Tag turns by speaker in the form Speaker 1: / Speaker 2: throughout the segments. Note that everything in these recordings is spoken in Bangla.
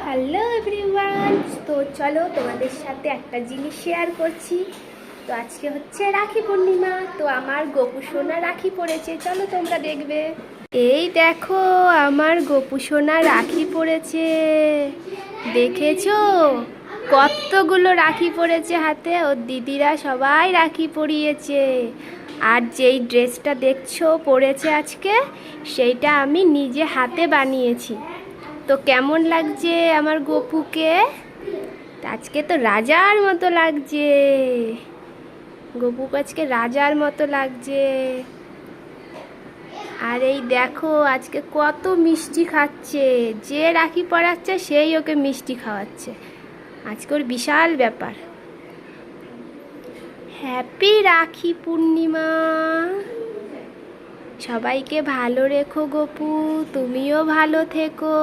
Speaker 1: হ্যালো এভরিওয়ান, তো চলো তোমাদের সাথে একটা জিনিস শেয়ার করছি। তো আজকে হচ্ছে রাখি পূর্ণিমা, তো আমার গোপু সোনা রাখি পড়েছে, চলো তোমরা দেখবে। এই দেখো আমার গোপু সোনা রাখি পড়েছে, দেখেছো কতগুলো রাখি পড়েছে হাতে। ওর দিদিরা সবাই রাখি পরিয়েছে, আর যেই ড্রেসটা দেখছো পরেছে আজকে, সেইটা আমি নিজে হাতে বানিয়েছি। তো কেমন লাগছে আমার গপুকে? আজকে তো রাজার মতো লাগছে, গপুকে আজকে রাজার মতো লাগছে। আর এই দেখো আজকে কত মিষ্টি খাচ্ছে, যে রাখি পরাচ্ছে সেই ওকে মিষ্টি খাওয়াচ্ছে। আজকে ওর বিশাল ব্যাপার। হ্যাপি রাখি পূর্ণিমা। সবাইকে ভালো রেখো গপু, তুমিও ভালো থেকো।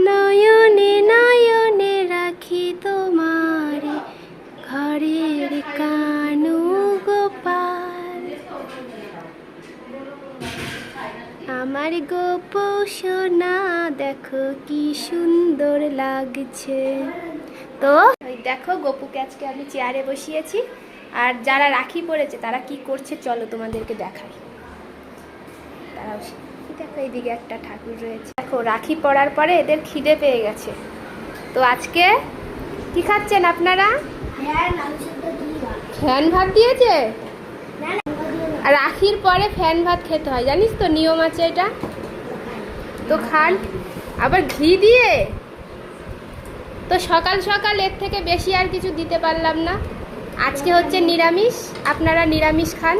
Speaker 1: নয়নে নয়নে রাখি তোমারে, ঘরের কানু গোপাল। আমার গোপু সোনা দেখো কি সুন্দর লাগছে। তো ওই দেখো গপুকে আজকে আমি চেয়ারে বসিয়েছি, আর যারা রাখি পড়েছে তারা কি করছে চলো তোমাদেরকে দেখাই। তারাও দেখো এইদিকে একটা ঠাকুর রয়েছে। দেখো রাখি পড়ার পরে এদের খিদে পেয়ে গেছে। তো আজকে কি খাচ্ছেন আপনারা? ফ্যান ভাত দিয়েছে। আর রাখির পরে ফ্যান ভাত খেতে হয়, জানিস তো, নিয়ম আছে এটা। তো খান, আবার ঘি দিয়ে। তো সকাল সকাল এর থেকে বেশি আর কিছু দিতে পারলাম না। আজকে হচ্ছে নিরামিষ, আপনারা নিরামিষ খান।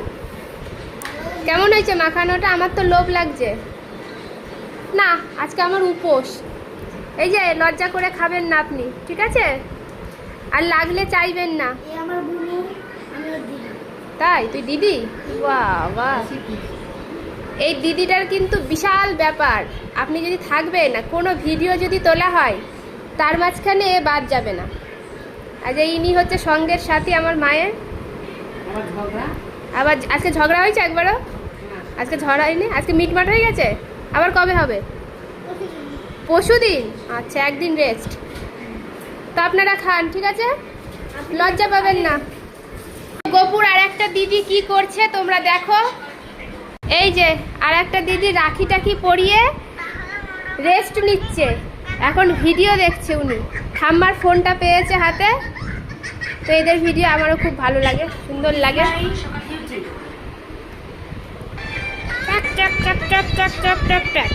Speaker 1: কেমন হয়েছে মাখানোটা? আমার তো লোভ লাগছে না, আজকে আমার উপোস। এই যে লজ্জা করে খাবেন না আপনি, ঠিক আছে? আর লাগলে চাইবেন না। তাই তুই দিদি? বাবা, এই দিদিটার কিন্তু বিশাল ব্যাপার। আপনি যদি থাকবেন না, কোনো ভিডিও যদি তোলা হয় তার মাঝখানে এ বাদ যাবে না। আর যে ইনি হচ্ছে সঙ্গের সাথী আমার মায়ের। আবার আজকে ঝগড়া হয়েছে একবারও? আজকে ঝগড়া হয়নি, আজকে মিটমাট হয়ে গেছে। আবার কবে হবে? পরশুদিন। আচ্ছা, একদিন রেস্ট। তো আপনারা খান, ঠিক আছে? লজ্জা পাবেন না। গপুর আর একটা দিদি কি করছে তোমরা দেখো। এই যে আর একটা দিদি রাখি টাখি পরিয়ে রেস্ট নিচ্ছে, এখন ভিডিও দেখছে উনি। ঠাম্মার ফোনটা পেয়েছে হাতে। তো এদের ভিডিও আমারও খুব ভালো লাগে, সুন্দর লাগে। টাক টাক টাক টাক টাক টাক টাক টাক।